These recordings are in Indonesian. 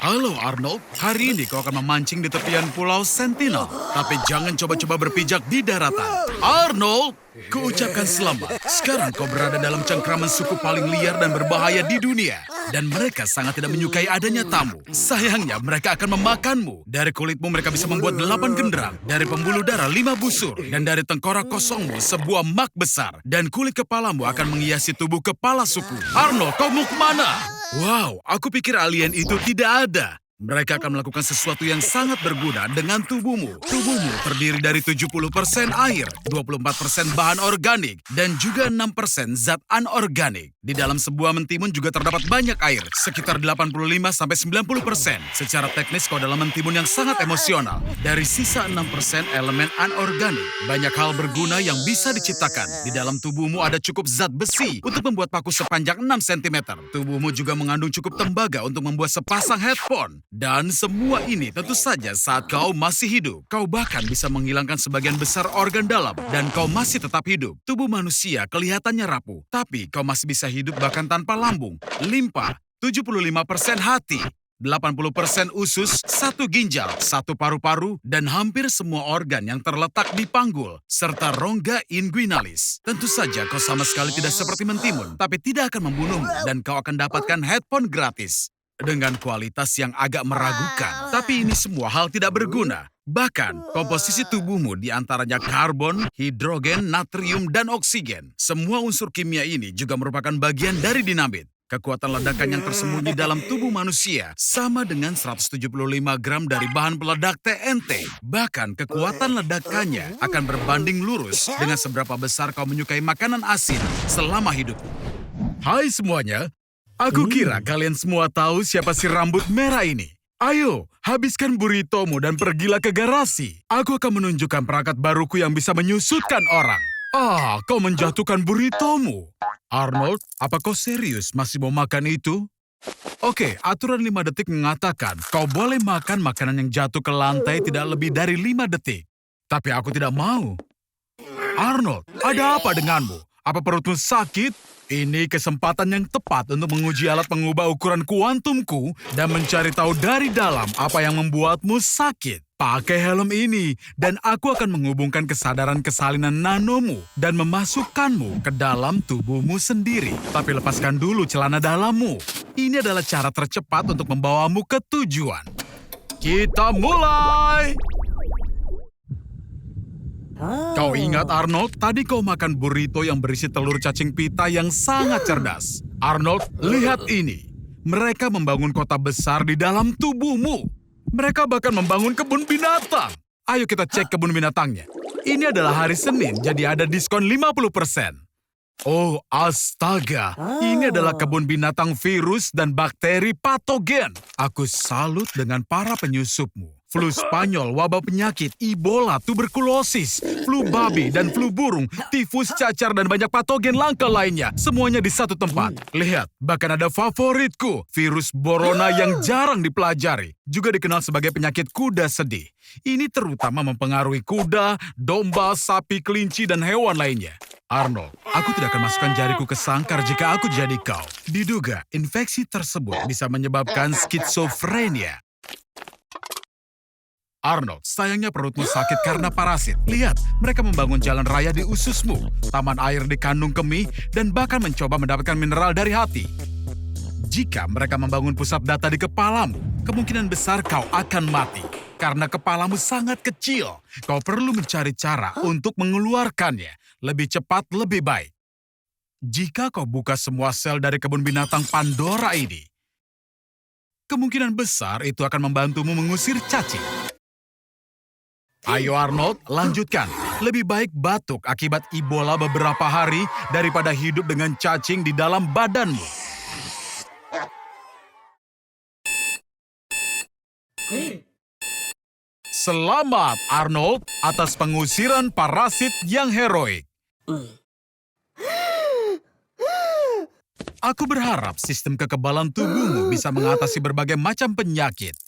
Halo Arnold, hari ini kau akan memancing di tepian Pulau Sentinel. Tapi jangan coba-coba berpijak di daratan. Arnold, kuucapkan selamat. Sekarang kau berada dalam cengkraman suku paling liar dan berbahaya di dunia. Dan mereka sangat tidak menyukai adanya tamu. Sayangnya mereka akan memakanmu. Dari kulitmu mereka bisa membuat 8 genderang. Dari pembuluh darah 5 busur. Dan dari tengkorak kosongmu sebuah mak besar. Dan kulit kepalamu akan menghiasi tubuh kepala suku. Arnold, kau mau kemana? Wow, aku pikir alien itu tidak ada. Mereka akan melakukan sesuatu yang sangat berguna dengan tubuhmu. Tubuhmu terdiri dari 70% air, 24% bahan organik, dan juga 6% zat anorganik. Di dalam sebuah mentimun juga terdapat banyak air, sekitar 85-90%. Secara teknis kau dalam mentimun yang sangat emosional. Dari sisa 6% elemen anorganik, banyak hal berguna yang bisa diciptakan. Di dalam tubuhmu ada cukup zat besi untuk membuat paku sepanjang 6 cm. Tubuhmu juga mengandung cukup tembaga untuk membuat sepasang headphone. Dan semua ini tentu saja saat kau masih hidup. Kau bahkan bisa menghilangkan sebagian besar organ dalam dan kau masih tetap hidup. Tubuh manusia kelihatannya rapuh, tapi kau masih bisa hidup bahkan tanpa lambung, limpa, 75% hati, 80% usus, 1 ginjal, 1 paru-paru, dan hampir semua organ yang terletak di panggul, serta rongga inguinalis. Tentu saja kau sama sekali tidak seperti mentimun, tapi tidak akan membunuhmu dan kau akan dapatkan headphone gratis. Dengan kualitas yang agak meragukan. Tapi ini semua hal tidak berguna. Bahkan, komposisi tubuhmu di antaranya karbon, hidrogen, natrium, dan oksigen. Semua unsur kimia ini juga merupakan bagian dari dinamit. Kekuatan ledakan yang tersembunyi dalam tubuh manusia sama dengan 175 gram dari bahan peledak TNT. Bahkan kekuatan ledakannya akan berbanding lurus dengan seberapa besar kau menyukai makanan asin selama hidupmu. Hai semuanya. Aku kira kalian semua tahu siapa si rambut merah ini. Ayo, habiskan burritomu dan pergilah ke garasi. Aku akan menunjukkan perangkat baruku yang bisa menyusutkan orang. Kau menjatuhkan burritomu. Arnold, apa kau serius masih mau makan itu? Oke, aturan 5 detik mengatakan kau boleh makan makanan yang jatuh ke lantai tidak lebih dari 5 detik. Tapi aku tidak mau. Arnold, ada apa denganmu? Apa perutmu sakit? Ini kesempatan yang tepat untuk menguji alat pengubah ukuran kuantumku dan mencari tahu dari dalam apa yang membuatmu sakit. Pakai helm ini, dan aku akan menghubungkan kesadaran kesalinan nanomu dan memasukkanmu ke dalam tubuhmu sendiri. Tapi lepaskan dulu celana dalammu. Ini adalah cara tercepat untuk membawamu ke tujuan. Kita mulai! Kau ingat Arnold, tadi kau makan burrito yang berisi telur cacing pita yang sangat cerdas. Arnold, lihat ini. Mereka membangun kota besar di dalam tubuhmu. Mereka bahkan membangun kebun binatang. Ayo kita cek kebun binatangnya. Ini adalah hari Senin, jadi ada diskon 50%. Oh, astaga. Ini adalah kebun binatang virus dan bakteri patogen. Aku salut dengan para penyusupmu. Flu Spanyol, wabah penyakit, Ebola, tuberkulosis, flu babi, dan flu burung, tifus, cacar, dan banyak patogen langka lainnya. Semuanya di satu tempat. Lihat, bahkan ada favoritku, virus Borona yang jarang dipelajari. Juga dikenal sebagai penyakit kuda sedih. Ini terutama mempengaruhi kuda, domba, sapi, kelinci, dan hewan lainnya. Arnold, aku tidak akan masukkan jariku ke sangkar jika aku jadi kau. Diduga, infeksi tersebut bisa menyebabkan skizofrenia. Arnold, sayangnya perutmu sakit karena parasit. Lihat, mereka membangun jalan raya di ususmu, taman air di kandung kemih, dan bahkan mencoba mendapatkan mineral dari hati. Jika mereka membangun pusat data di kepalamu, kemungkinan besar kau akan mati. Karena kepalamu sangat kecil, kau perlu mencari cara untuk mengeluarkannya. Lebih cepat, lebih baik. Jika kau buka semua sel dari kebun binatang Pandora ini, kemungkinan besar itu akan membantumu mengusir cacing. Ayo Arnold, lanjutkan. Lebih baik batuk akibat Ebola beberapa hari daripada hidup dengan cacing di dalam badanmu. Selamat Arnold atas pengusiran parasit yang heroik. Aku berharap sistem kekebalan tubuhmu bisa mengatasi berbagai macam penyakit.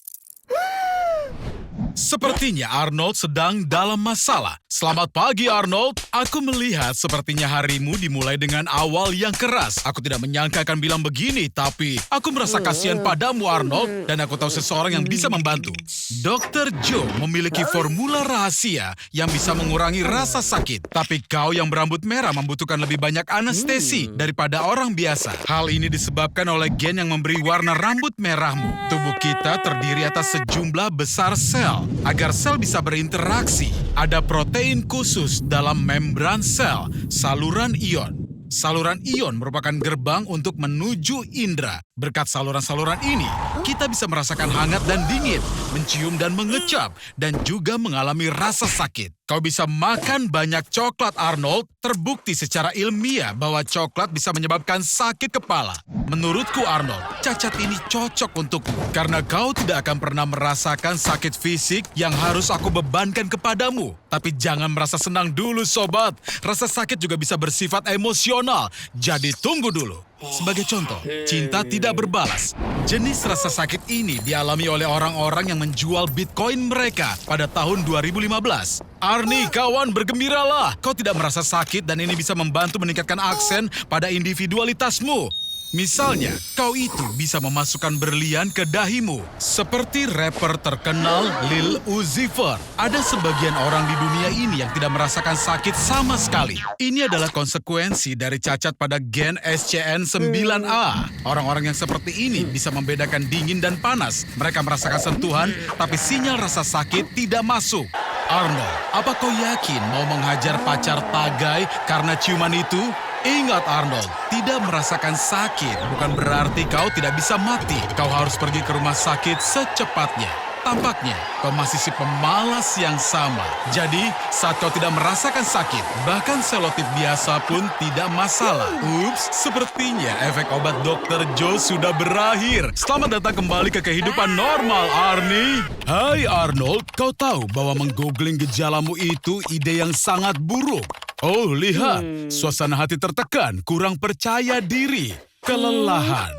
Sepertinya Arnold sedang dalam masalah. Selamat pagi Arnold. Aku melihat sepertinya harimu dimulai dengan awal yang keras. Aku tidak menyangka akan bilang begini, tapi aku merasa kasihan padamu Arnold. Dan aku tahu seseorang yang bisa membantu. Dr. Joe memiliki formula rahasia yang bisa mengurangi rasa sakit. Tapi kau yang berambut merah membutuhkan lebih banyak anestesi daripada orang biasa. Hal ini disebabkan oleh gen yang memberi warna rambut merahmu. Tubuh kita terdiri atas sejumlah besar sel. Agar sel bisa berinteraksi, ada protein khusus dalam membran sel, saluran ion. Saluran ion merupakan gerbang untuk menuju indera. Berkat saluran-saluran ini, kita bisa merasakan hangat dan dingin, mencium dan mengecap, dan juga mengalami rasa sakit. Kau bisa makan banyak coklat, Arnold. Terbukti secara ilmiah bahwa coklat bisa menyebabkan sakit kepala. Menurutku, Arnold, cacat ini cocok untukmu. Karena kau tidak akan pernah merasakan sakit fisik yang harus aku bebankan kepadamu. Tapi jangan merasa senang dulu, sobat. Rasa sakit juga bisa bersifat emosional. Jadi tunggu dulu. Sebagai contoh, cinta tidak berbalas. Jenis rasa sakit ini dialami oleh orang-orang yang menjual Bitcoin mereka pada tahun 2015. Arnie, kawan, bergembiralah. Kau tidak merasa sakit dan ini bisa membantu meningkatkan aksen pada individualitasmu. Misalnya, kau itu bisa memasukkan berlian ke dahimu. Seperti rapper terkenal Lil Uzi Vert. Ada sebagian orang di dunia ini yang tidak merasakan sakit sama sekali. Ini adalah konsekuensi dari cacat pada gen SCN9A. Orang-orang yang seperti ini bisa membedakan dingin dan panas. Mereka merasakan sentuhan, tapi sinyal rasa sakit tidak masuk. Arnold, apa kau yakin mau menghajar pacar tagai karena ciuman itu? Ingat Arnold, tidak merasakan sakit bukan berarti kau tidak bisa mati. Kau harus pergi ke rumah sakit secepatnya. Tampaknya kau masih si pemalas yang sama. Jadi, saat kau tidak merasakan sakit, bahkan selotip biasa pun tidak masalah. Ups, sepertinya efek obat Dr. Joe sudah berakhir. Selamat datang kembali ke kehidupan normal, Arnie. Hai Arnold, kau tahu bahwa menggoogling gejalamu itu ide yang sangat buruk. Oh, lihat. Suasana hati tertekan, kurang percaya diri, kelelahan.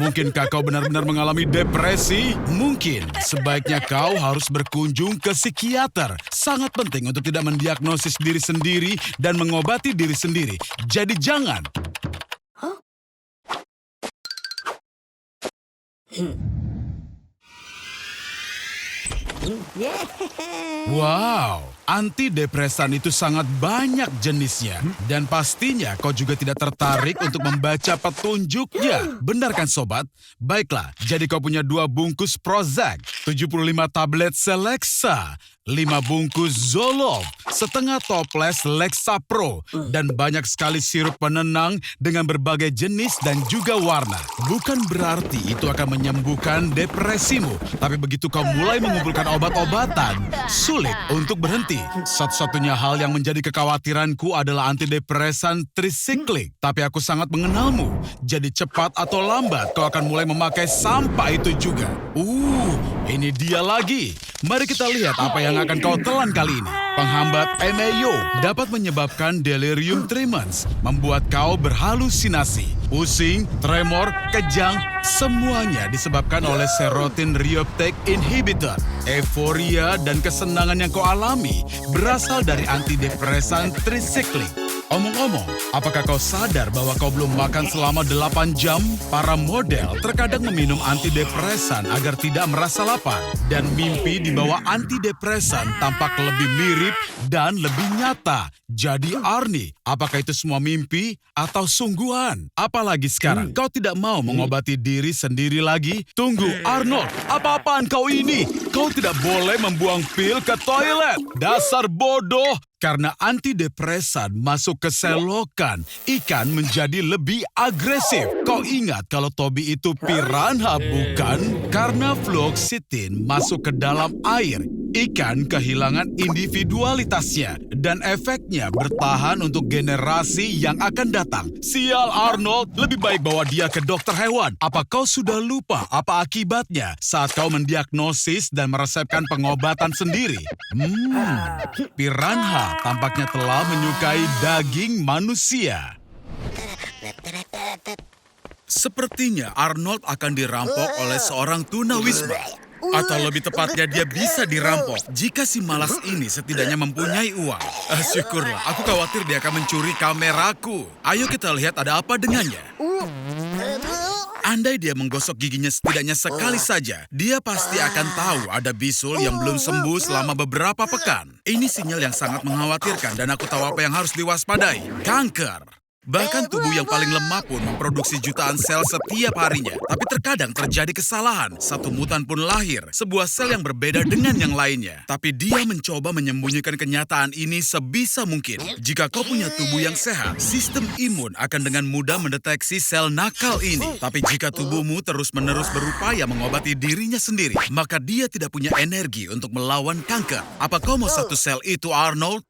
Mungkinkah kau benar-benar mengalami depresi? Mungkin sebaiknya kau harus berkunjung ke psikiater. Sangat penting untuk tidak mendiagnosis diri sendiri dan mengobati diri sendiri. Jadi jangan. Wow, antidepresan itu sangat banyak jenisnya. Dan pastinya kau juga tidak tertarik untuk membaca petunjuknya. Benar kan sobat? Baiklah, jadi kau punya 2 bungkus Prozac, 75 tablet Celexa, 5 bungkus Zoloft, setengah toples Lexapro, dan banyak sekali sirup penenang dengan berbagai jenis dan juga warna. Bukan berarti itu akan menyembuhkan depresimu, tapi begitu kau mulai mengumpulkan obat-obatan, sulit untuk berhenti. Satu-satunya hal yang menjadi kekhawatiranku adalah antidepresan trisiklik, tapi aku sangat mengenalmu. Jadi cepat atau lambat kau akan mulai memakai sampah itu juga. Ini dia lagi. Mari kita lihat apa yang akan kau telan kali ini. Penghambat MAO dapat menyebabkan delirium tremens, membuat kau berhalusinasi, pusing, tremor, kejang, semuanya disebabkan oleh serotonin reuptake inhibitor. Euforia dan kesenangan yang kau alami berasal dari antidepresan trisiklik. Omong-omong, apakah kau sadar bahwa kau belum makan selama 8 jam? Para model terkadang meminum antidepresan agar tidak merasa lapar. Dan mimpi di bawah antidepresan tampak lebih mirip dan lebih nyata. Jadi Arnie, apakah itu semua mimpi atau sungguhan? Apalagi sekarang, kau tidak mau mengobati diri sendiri lagi? Tunggu, Arnold, apa-apaan kau ini? Kau tidak boleh membuang pil ke toilet. Dasar bodoh. Karena antidepresan masuk ke selokan, ikan menjadi lebih agresif. Kau ingat kalau Toby itu piranha bukan? Karena fluoxetine masuk ke dalam air, ikan kehilangan individualitasnya. Dan efeknya bertahan untuk generasi yang akan datang. Sial Arnold, lebih baik bawa dia ke dokter hewan. Apa kau sudah lupa apa akibatnya saat kau mendiagnosis dan meresepkan pengobatan sendiri? Piranha tampaknya telah menyukai daging manusia. Sepertinya Arnold akan dirampok oleh seorang tunawisma. Atau lebih tepatnya dia bisa dirampok jika si malas ini setidaknya mempunyai uang. Syukurlah, aku khawatir dia akan mencuri kameraku. Ayo kita lihat ada apa dengannya. Andai dia menggosok giginya setidaknya sekali saja, dia pasti akan tahu ada bisul yang belum sembuh selama beberapa pekan. Ini sinyal yang sangat mengkhawatirkan dan aku tahu apa yang harus diwaspadai. Kanker. Bahkan tubuh yang paling lemah pun memproduksi jutaan sel setiap harinya. Tapi terkadang terjadi kesalahan. Satu mutan pun lahir, sebuah sel yang berbeda dengan yang lainnya. Tapi dia mencoba menyembunyikan kenyataan ini sebisa mungkin. Jika kau punya tubuh yang sehat, sistem imun akan dengan mudah mendeteksi sel nakal ini. Tapi jika tubuhmu terus-menerus berupaya mengobati dirinya sendiri, maka dia tidak punya energi untuk melawan kanker. Apa kau mau satu sel itu, Arnold?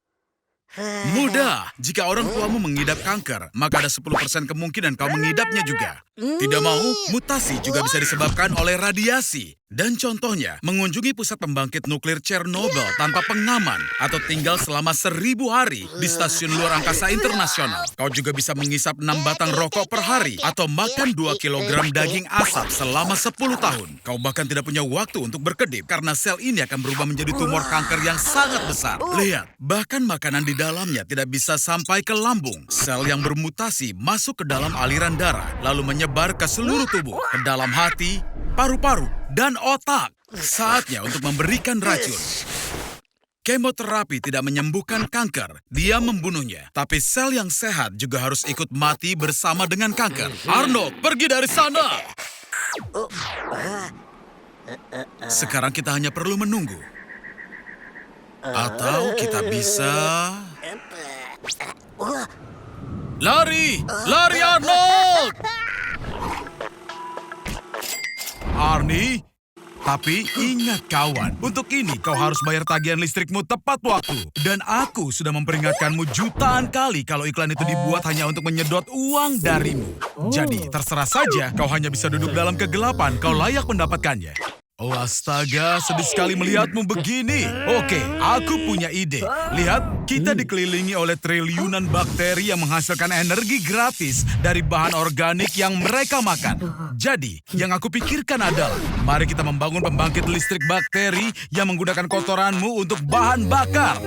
Mudah. Jika orang tuamu mengidap kanker, maka ada 10% kemungkinan kau mengidapnya juga. Tidak mau, mutasi juga bisa disebabkan oleh radiasi. Dan contohnya, mengunjungi pusat pembangkit nuklir Chernobyl tanpa pengaman atau tinggal selama 1000 hari di stasiun luar angkasa internasional. Kau juga bisa mengisap 6 batang rokok per hari atau makan 2 kilogram daging asap selama 10 tahun. Kau bahkan tidak punya waktu untuk berkedip karena sel ini akan berubah menjadi tumor kanker yang sangat besar. Lihat, bahkan makanan di dalamnya tidak bisa sampai ke lambung. Sel yang bermutasi masuk ke dalam aliran darah, lalu menyebar ke seluruh tubuh, ke dalam hati, paru-paru, dan otak. Saatnya untuk memberikan racun. Kemoterapi tidak menyembuhkan kanker, dia membunuhnya. Tapi sel yang sehat juga harus ikut mati bersama dengan kanker. Arnold, pergi dari sana! Sekarang kita hanya perlu menunggu. Atau kita bisa... Lari! Lari, Arnold! Arnie, tapi ingat kawan, untuk ini kau harus bayar tagihan listrikmu tepat waktu. Dan aku sudah memperingatkanmu jutaan kali kalau iklan itu dibuat hanya untuk menyedot uang darimu. Jadi, terserah saja, kau hanya bisa duduk dalam kegelapan, kau layak mendapatkannya. Oh astaga, sedih sekali melihatmu begini. Oke, aku punya ide. Lihat, kita dikelilingi oleh triliunan bakteri yang menghasilkan energi gratis dari bahan organik yang mereka makan. Jadi, yang aku pikirkan adalah, mari kita membangun pembangkit listrik bakteri yang menggunakan kotoranmu untuk bahan bakar.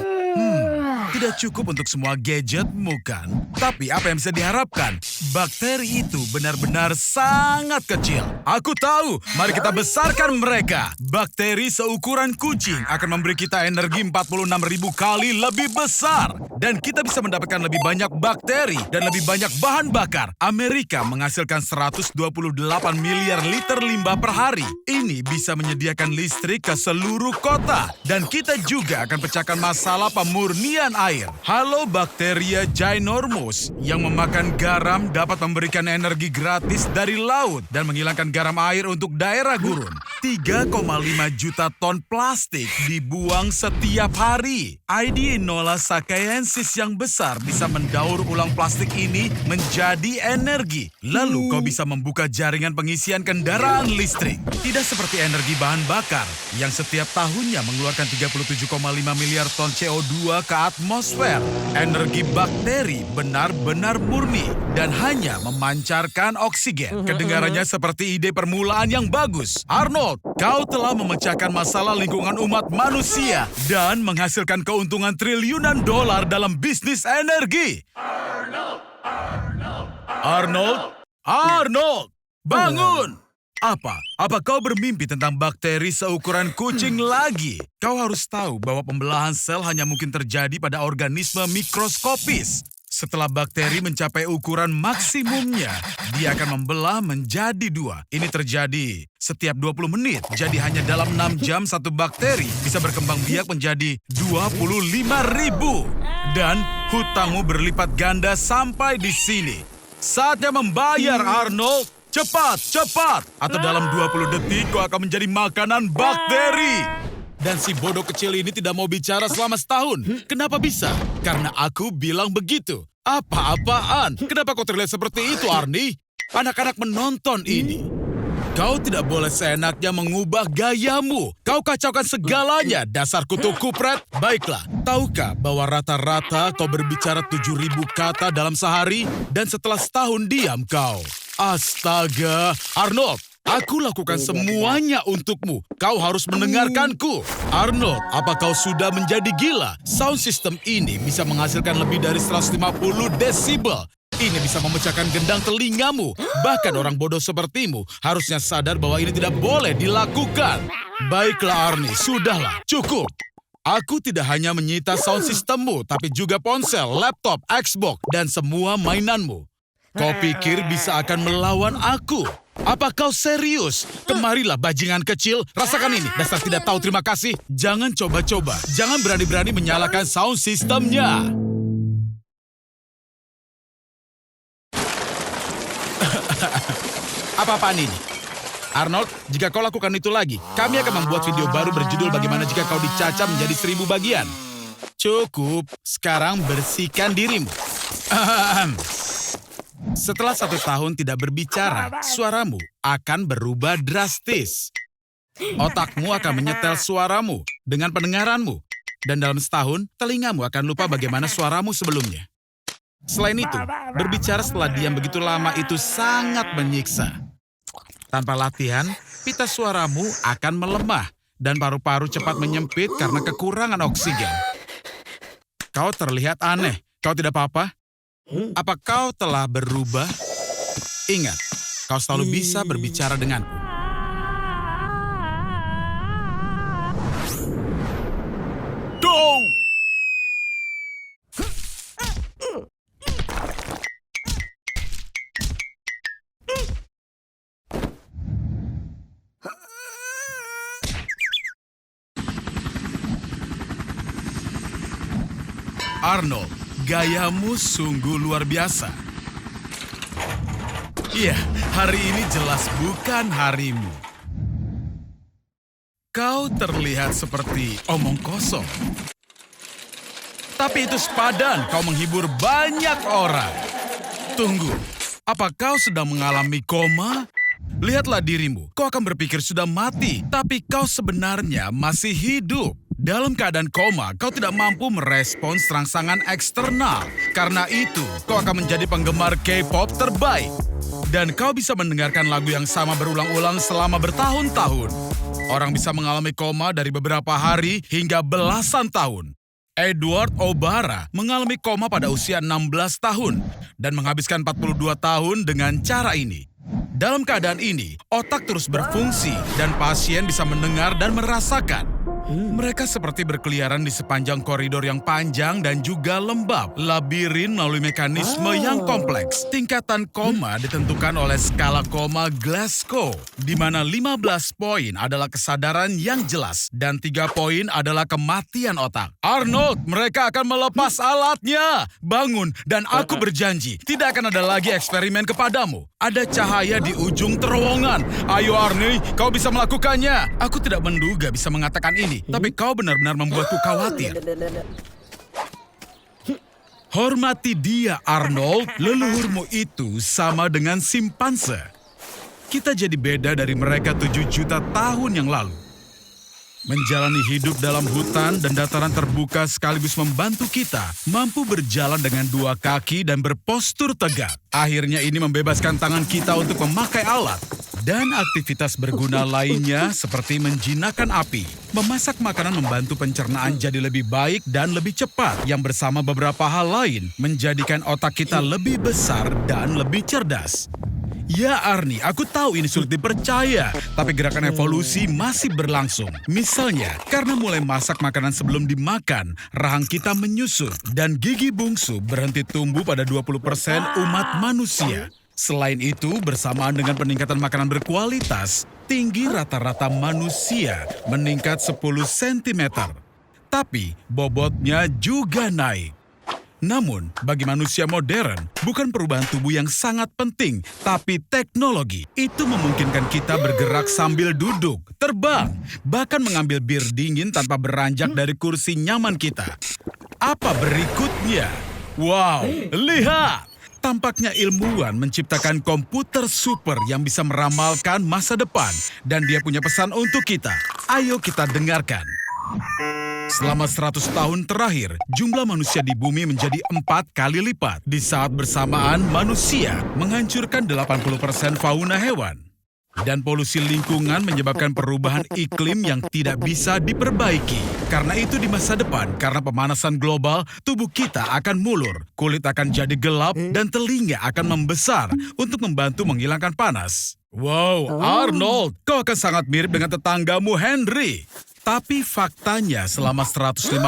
Tidak cukup untuk semua gadgetmu kan? Tapi apa yang bisa diharapkan? Bakteri itu benar-benar sangat kecil. Aku tahu, mari kita besarkan mereka. Bakteri seukuran kucing akan memberi kita energi 46.000 kali lebih besar. Dan kita bisa mendapatkan lebih banyak bakteri dan lebih banyak bahan bakar. Amerika menghasilkan 128 miliar liter limbah per hari. Ini bisa menyediakan listrik ke seluruh kota. Dan kita juga akan pecahkan masalah pemurnian air. Halo Bacteria ginormous yang memakan garam dapat memberikan energi gratis dari laut dan menghilangkan garam air untuk daerah gurun. 3,5 juta ton plastik dibuang setiap hari. ID Enola Sakaensis yang besar bisa mendaur ulang plastik ini menjadi energi. Lalu kau bisa membuka jaringan pengisian kendaraan listrik. Tidak seperti energi bahan bakar yang setiap tahunnya mengeluarkan 37,5 miliar ton CO2 ke atmosfer. Energi bakteri benar-benar murni dan hanya memancarkan oksigen. Kedengarannya seperti ide permulaan yang bagus. Arnold, kau telah memecahkan masalah lingkungan umat manusia dan menghasilkan keuntungan triliunan dolar dalam bisnis energi. Arnold, bangun! Apa kau bermimpi tentang bakteri seukuran kucing lagi? Kau harus tahu bahwa pembelahan sel hanya mungkin terjadi pada organisme mikroskopis. Setelah bakteri mencapai ukuran maksimumnya, dia akan membelah menjadi 2. Ini terjadi setiap 20 menit. Jadi hanya dalam 6 jam satu bakteri bisa berkembang biak menjadi 25.000. Dan hutangmu berlipat ganda sampai di sini. Saatnya membayar, Arnold. Cepat! Atau dalam 20 detik kau akan menjadi makanan bakteri. Dan si bodoh kecil ini tidak mau bicara selama setahun. Kenapa bisa? Karena aku bilang begitu. Apa-apaan? Kenapa kau terlihat seperti itu, Arnie? Anak-anak menonton ini. Kau tidak boleh seenaknya mengubah gayamu. Kau kacaukan segalanya, dasar kutu kupret. Baiklah, tahukah bahwa rata-rata kau berbicara 7.000 kata dalam sehari? Dan setelah setahun diam kau. Astaga, Arnold, Aku lakukan semuanya untukmu. Kau harus mendengarkanku. Arnold, apa kau sudah menjadi gila? Sound system ini bisa menghasilkan lebih dari 150 desibel. Ini bisa memecahkan gendang telingamu. Bahkan orang bodoh sepertimu harusnya sadar bahwa ini tidak boleh dilakukan. Baiklah Arnie, sudahlah, cukup. Aku tidak hanya menyita sound systemmu, tapi juga ponsel, laptop, Xbox, dan semua mainanmu. Kau pikir bisa akan melawan aku? Apa kau serius? Kemarilah bajingan kecil, rasakan ini. Dasar tidak tahu terima kasih. Jangan coba-coba. Jangan berani-berani menyalakan sound systemnya. Apa-apaan ini? Arnold, jika kau lakukan itu lagi, kami akan membuat video baru berjudul bagaimana jika kau dicacah menjadi 1000 bagian. Cukup, sekarang bersihkan dirimu. Setelah 1 tahun tidak berbicara, suaramu akan berubah drastis. Otakmu akan menyetel suaramu dengan pendengaranmu. Dan dalam setahun, telingamu akan lupa bagaimana suaramu sebelumnya. Selain itu, berbicara setelah diam begitu lama itu sangat menyiksa. Tanpa latihan, pita suaramu akan melemah dan paru-paru cepat menyempit karena kekurangan oksigen. Kau terlihat aneh. Kau tidak apa-apa? Apa kau telah berubah? Ingat, kau selalu bisa berbicara denganku. Go! Arnold, gayamu sungguh luar biasa. Iya, hari ini jelas bukan harimu. Kau terlihat seperti omong kosong. Tapi itu sepadan, kau menghibur banyak orang. Tunggu, apa kau sedang mengalami koma? Lihatlah dirimu, kau akan berpikir sudah mati, tapi kau sebenarnya masih hidup. Dalam keadaan koma, kau tidak mampu merespons rangsangan eksternal. Karena itu, kau akan menjadi penggemar K-pop terbaik. Dan kau bisa mendengarkan lagu yang sama berulang-ulang selama bertahun-tahun. Orang bisa mengalami koma dari beberapa hari hingga belasan tahun. Edward O'Bara mengalami koma pada usia 16 tahun dan menghabiskan 42 tahun dengan cara ini. Dalam keadaan ini, otak terus berfungsi dan pasien bisa mendengar dan merasakan. Mereka seperti berkeliaran di sepanjang koridor yang panjang dan juga lembab, labirin melalui mekanisme yang kompleks. Tingkatan koma ditentukan oleh skala koma Glasgow, di mana 15 poin adalah kesadaran yang jelas dan 3 poin adalah kematian otak. Arnold, mereka akan melepas alatnya. Bangun, dan aku berjanji, tidak akan ada lagi eksperimen kepadamu. Ada cahaya di ujung terowongan. Ayo Arnie, kau bisa melakukannya. Aku tidak menduga bisa mengatakan ini, tapi kau benar-benar membuatku khawatir. Hormati dia, Arnold. Leluhurmu itu sama dengan simpanse. Kita jadi beda dari mereka 7 juta tahun yang lalu. Menjalani hidup dalam hutan dan dataran terbuka sekaligus membantu kita mampu berjalan dengan 2 kaki dan berpostur tegak. Akhirnya ini membebaskan tangan kita untuk memakai alat. Dan aktivitas berguna lainnya seperti menjinakkan api. Memasak makanan membantu pencernaan jadi lebih baik dan lebih cepat, yang bersama beberapa hal lain menjadikan otak kita lebih besar dan lebih cerdas. Ya Arnie, aku tahu ini sulit dipercaya, tapi gerakan evolusi masih berlangsung. Misalnya, karena mulai masak makanan sebelum dimakan, rahang kita menyusut dan gigi bungsu berhenti tumbuh pada 20% umat manusia. Selain itu, bersamaan dengan peningkatan makanan berkualitas, tinggi rata-rata manusia meningkat 10 cm. Tapi bobotnya juga naik. Namun, bagi manusia modern, bukan perubahan tubuh yang sangat penting, tapi teknologi. Itu memungkinkan kita bergerak sambil duduk, terbang, bahkan mengambil bir dingin tanpa beranjak dari kursi nyaman kita. Apa berikutnya? Wow, lihat! Tampaknya ilmuwan menciptakan komputer super yang bisa meramalkan masa depan. Dan dia punya pesan untuk kita. Ayo kita dengarkan. Selama 100 tahun terakhir, jumlah manusia di bumi menjadi 4 kali lipat. Di saat bersamaan, manusia menghancurkan 80% fauna hewan. Dan polusi lingkungan menyebabkan perubahan iklim yang tidak bisa diperbaiki. Karena itu di masa depan, karena pemanasan global, tubuh kita akan mulur, kulit akan jadi gelap, dan telinga akan membesar untuk membantu menghilangkan panas. Wow, Arnold, kau akan sangat mirip dengan tetanggamu Henry. Tapi faktanya selama 150.000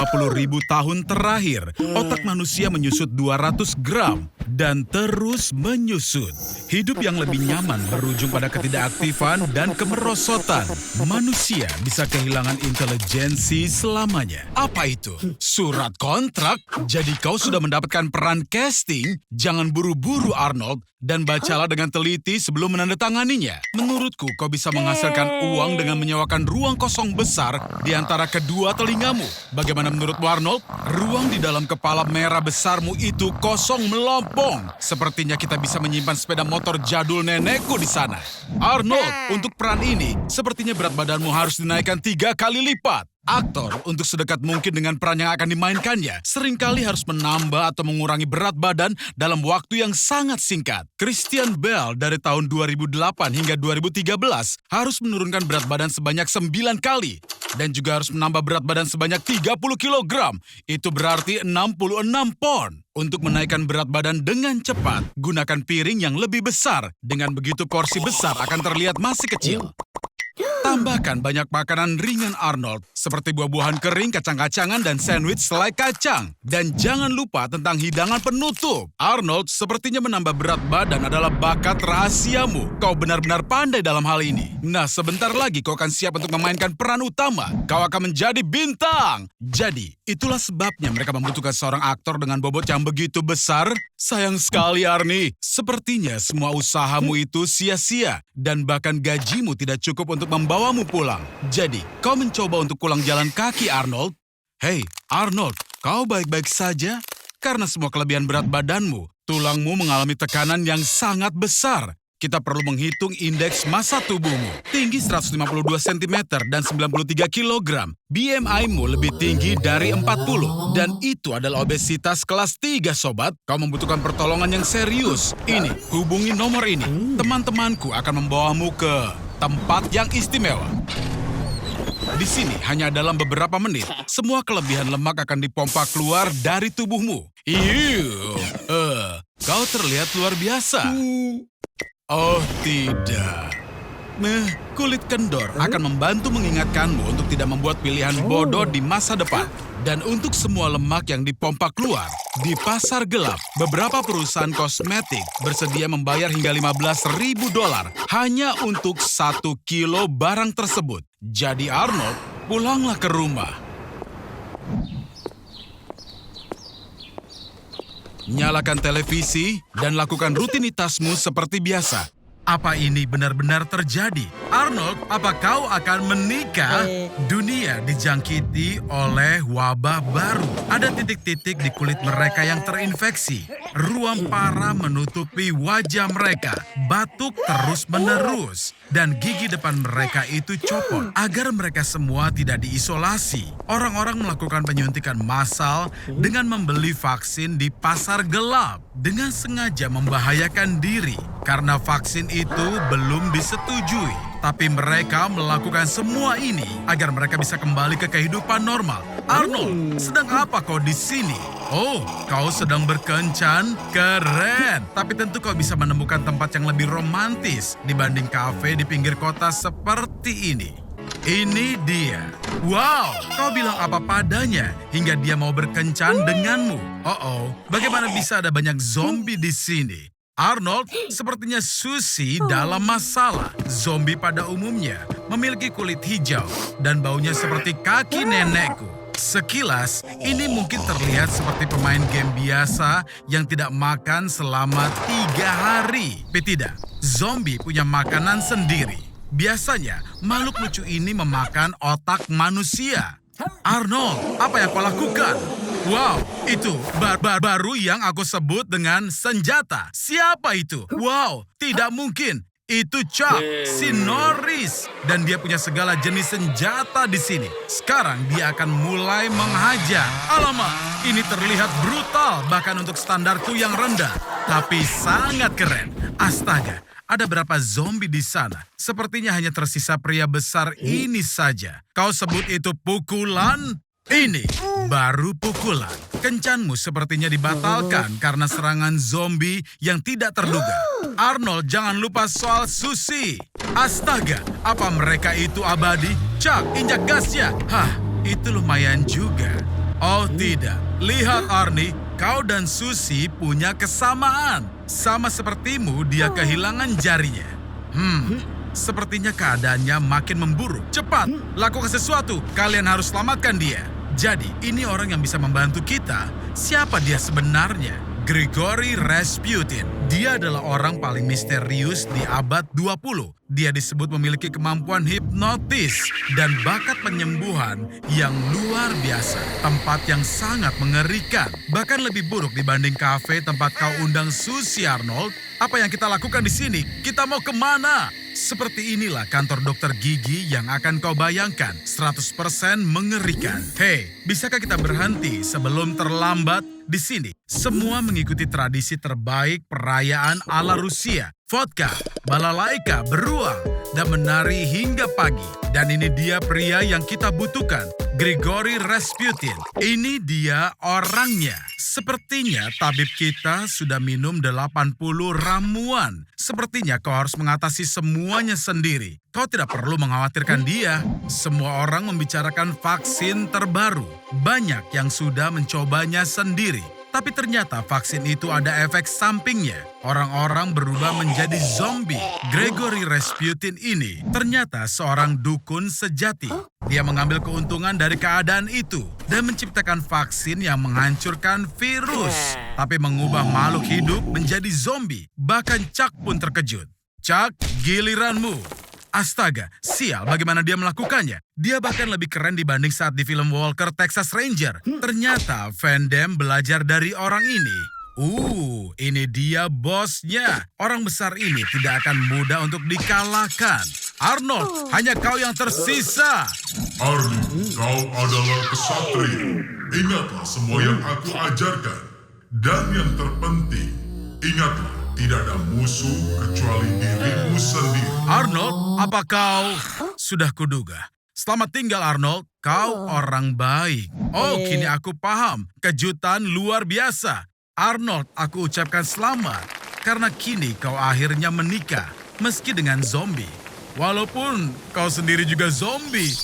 tahun terakhir, otak manusia menyusut 200 gram dan terus menyusut. Hidup yang lebih nyaman berujung pada ketidakaktifan dan kemerosotan. Manusia bisa kehilangan intelijensi selamanya. Apa itu? Surat kontrak? Jadi kau sudah mendapatkan peran casting? Jangan buru-buru Arnold, dan bacalah dengan teliti sebelum menandatanganinya. Menurutku, kau bisa menghasilkan uang dengan menyewakan ruang kosong besar di antara kedua telingamu. Bagaimana menurutmu, Arnold? Ruang di dalam kepala merah besarmu itu kosong melompong. Sepertinya kita bisa menyimpan sepeda motor jadul nenekku di sana. Arnold, untuk peran ini, sepertinya berat badanmu harus dinaikkan 3 kali lipat. Aktor, untuk sedekat mungkin dengan peran yang akan dimainkannya, seringkali harus menambah atau mengurangi berat badan dalam waktu yang sangat singkat. Christian Bale dari tahun 2008 hingga 2013 harus menurunkan berat badan sebanyak 9 kali. Dan juga harus menambah berat badan sebanyak 30 kilogram. Itu berarti 66 pon. Untuk menaikkan berat badan dengan cepat, gunakan piring yang lebih besar. Dengan begitu porsi besar akan terlihat masih kecil. Tambahkan banyak makanan ringan Arnold, seperti buah-buahan kering, kacang-kacangan, dan sandwich selai kacang. Dan jangan lupa tentang hidangan penutup. Arnold, sepertinya menambah berat badan adalah bakat rahasiamu. Kau benar-benar pandai dalam hal ini. Nah, sebentar lagi kau akan siap untuk memainkan peran utama. Kau akan menjadi bintang. Jadi, itulah sebabnya mereka membutuhkan seorang aktor dengan bobot yang begitu besar. Sayang sekali, Arnie. Sepertinya semua usahamu itu sia-sia. Dan bahkan gajimu tidak cukup untuk membawamu pulang. Jadi, kau mencoba untuk pulang jalan kaki, Arnold? Hei, Arnold, kau baik-baik saja? Karena semua kelebihan berat badanmu, tulangmu mengalami tekanan yang sangat besar. Kita perlu menghitung indeks massa tubuhmu. Tinggi 152 cm dan 93 kg. BMI-mu lebih tinggi dari 40. Dan itu adalah obesitas kelas 3, sobat. Kau membutuhkan pertolongan yang serius. Ini, hubungi nomor ini. Teman-temanku akan membawamu ke tempat yang istimewa. Di sini, hanya dalam beberapa menit, semua kelebihan lemak akan dipompa keluar dari tubuhmu. Kau terlihat luar biasa. Oh tidak. Kulit kendor akan membantu mengingatkanmu untuk tidak membuat pilihan bodoh di masa depan. Dan untuk semua lemak yang dipompa keluar, di pasar gelap, beberapa perusahaan kosmetik bersedia membayar hingga $15.000 hanya untuk 1 kilo barang tersebut. Jadi Arnold, pulanglah ke rumah. Nyalakan televisi dan lakukan rutinitasmu seperti biasa. Apa ini benar-benar terjadi? Arnold, apa kau akan menikah? Dunia dijangkiti oleh wabah baru. Ada titik-titik di kulit mereka yang terinfeksi. Ruam parah menutupi wajah mereka. Batuk terus-menerus. Dan gigi depan mereka itu copot. Agar mereka semua tidak diisolasi. Orang-orang melakukan penyuntikan massal dengan membeli vaksin di pasar gelap. Dengan sengaja membahayakan diri. Karena vaksin itu belum disetujui. Tapi mereka melakukan semua ini agar mereka bisa kembali ke kehidupan normal. Arnold, sedang apa kau di sini? Oh, kau sedang berkencan? Keren. Tapi tentu kau bisa menemukan tempat yang lebih romantis dibanding kafe di pinggir kota seperti ini. Ini dia. Wow, kau bilang apa padanya hingga dia mau berkencan denganmu. Bagaimana bisa ada banyak zombie di sini? Arnold, sepertinya Susie dalam masalah. Zombie pada umumnya memiliki kulit hijau dan baunya seperti kaki nenekku. Sekilas, ini mungkin terlihat seperti pemain game biasa yang tidak makan selama 3 hari. Tapi tidak, zombie punya makanan sendiri. Biasanya, makhluk lucu ini memakan otak manusia. Arnold, apa yang kau lakukan? Wow, itu baru yang aku sebut dengan senjata. Siapa itu? Wow, tidak mungkin. Itu Chuck, si Norris. Dan dia punya segala jenis senjata di sini. Sekarang dia akan mulai menghajar. Alamak, ini terlihat brutal bahkan untuk standarku yang rendah. Tapi sangat keren. Astaga, Ada berapa zombie di sana? Sepertinya hanya tersisa pria besar ini saja. Kau sebut itu pukulan? Ini baru pukulan. Kencanmu sepertinya dibatalkan karena serangan zombie yang tidak terduga. Arnold, jangan lupa soal Susie. Astaga, apa mereka itu abadi? Chuck, injak gasnya. Hah, itu lumayan juga. Oh tidak, lihat Arnie, kau dan Susie punya kesamaan. Sama sepertimu, dia kehilangan jarinya. Sepertinya keadaannya makin memburuk. Cepat, lakukan sesuatu. Kalian harus selamatkan dia. Jadi, ini orang yang bisa membantu kita. Siapa dia sebenarnya? Grigory Rasputin. Dia adalah orang paling misterius di abad 20. Dia disebut memiliki kemampuan hipnotis dan bakat penyembuhan yang luar biasa. Tempat yang sangat mengerikan. Bahkan lebih buruk dibanding kafe tempat kau undang Susie, Arnold. Apa yang kita lakukan di sini? Kita mau kemana? Seperti inilah kantor dokter gigi yang akan kau bayangkan. 100% mengerikan. Hei, bisakah kita berhenti sebelum terlambat? Di sini, semua mengikuti tradisi terbaik perayaan ala Rusia. Vodka, balalaika, beruang, dan menari hingga pagi. Dan ini dia pria yang kita butuhkan, Grigory Rasputin. Ini dia orangnya. Sepertinya tabib kita sudah minum 80 ramuan. Sepertinya kau harus mengatasi semuanya sendiri. Kau tidak perlu mengkhawatirkan dia. Semua orang membicarakan vaksin terbaru. Banyak yang sudah mencobanya sendiri. Tapi ternyata vaksin itu ada efek sampingnya. Orang-orang berubah menjadi zombie. Grigory Rasputin ini ternyata seorang dukun sejati. Dia mengambil keuntungan dari keadaan itu dan menciptakan vaksin yang menghancurkan virus. Tapi mengubah makhluk hidup menjadi zombie. Bahkan Chuck pun terkejut. Chuck, giliranmu. Astaga, sial bagaimana dia melakukannya. Dia bahkan lebih keren dibanding saat di film Walker Texas Ranger. Ternyata Van Damme belajar dari orang ini. Ini dia bosnya. Orang besar ini tidak akan mudah untuk dikalahkan. Arnold, hanya kau yang tersisa. Arnie, kau adalah kesatria. Ingatlah semua yang aku ajarkan. Dan yang terpenting, ingatlah. Tidak ada musuh kecuali dirimu sendiri. Arnold, apa kau? Sudah kuduga. Selamat tinggal Arnold, kau orang baik. Oh, kini aku paham. Kejutan luar biasa. Arnold, aku ucapkan selamat. Karena kini kau akhirnya menikah. Meski dengan zombie. Walaupun kau sendiri juga zombie.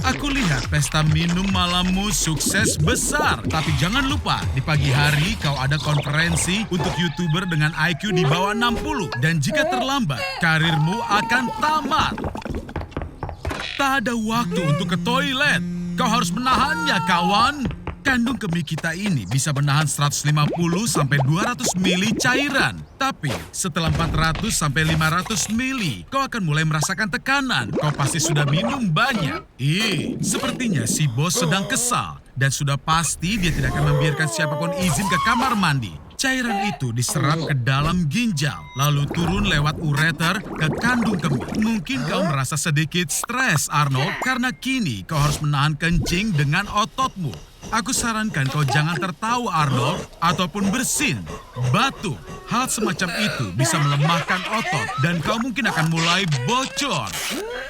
Aku lihat pesta minum malammu sukses besar. Tapi jangan lupa, di pagi hari kau ada konferensi untuk YouTuber dengan IQ di bawah 60. Dan jika terlambat, karirmu akan tamat. Tak ada waktu untuk ke toilet. Kau harus menahannya, kawan. Kandung kemih kita ini bisa menahan 150-200 mili cairan. Tapi setelah 400-500 mili, kau akan mulai merasakan tekanan. Kau pasti sudah minum banyak. Sepertinya si bos sedang kesal. Dan sudah pasti dia tidak akan membiarkan siapapun izin ke kamar mandi. Cairan itu diserap ke dalam ginjal, lalu turun lewat ureter ke kandung kemih. Mungkin kau merasa sedikit stres, Arnold, karena kini kau harus menahan kencing dengan ototmu. Aku sarankan kau jangan tertawa, Arnold, ataupun bersin, batuk. Hal semacam itu bisa melemahkan otot dan kau mungkin akan mulai bocor.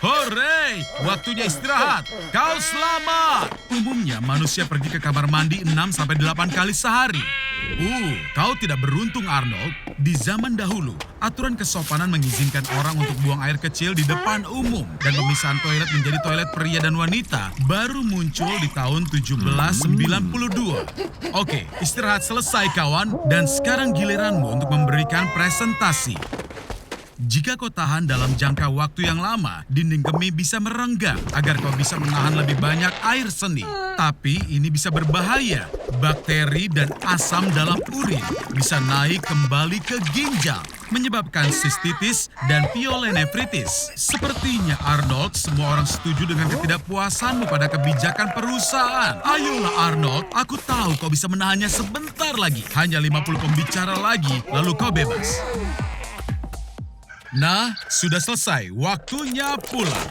Hore, waktunya istirahat. Kau selamat. Umumnya manusia pergi ke kamar mandi 6-8 kali sehari. Kau tidak beruntung, Arnold. Di zaman dahulu, aturan kesopanan mengizinkan orang untuk buang air kecil di depan umum. Dan pemisahan toilet menjadi toilet pria dan wanita baru muncul di tahun 1792. Oke, istirahat selesai, kawan. Dan sekarang giliranmu untuk memberikan presentasi. Jika kau tahan dalam jangka waktu yang lama, dinding kemih bisa merenggang agar kau bisa menahan lebih banyak air seni. Tapi ini bisa berbahaya. Bakteri dan asam dalam urin bisa naik kembali ke ginjal, menyebabkan sistitis dan pielonefritis. Sepertinya Arnold, semua orang setuju dengan ketidakpuasanmu pada kebijakan perusahaan. Ayolah Arnold, aku tahu kau bisa menahannya sebentar lagi. Hanya 50 pembicara lagi, lalu kau bebas. Nah, sudah selesai. Waktunya pulang.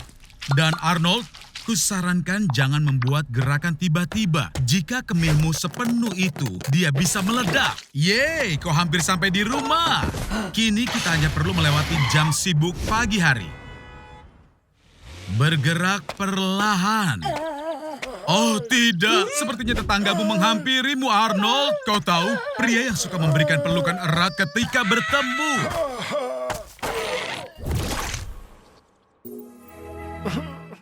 Dan Arnold, Kusarankan jangan membuat gerakan tiba-tiba. Jika kemihmu sepenuh itu, dia bisa meledak. Yeay, kau hampir sampai di rumah. Kini kita hanya perlu melewati jam sibuk pagi hari. Bergerak perlahan. Oh tidak, sepertinya tetanggamu menghampirimu, Arnold. Kau tahu, pria yang suka memberikan pelukan erat ketika bertemu.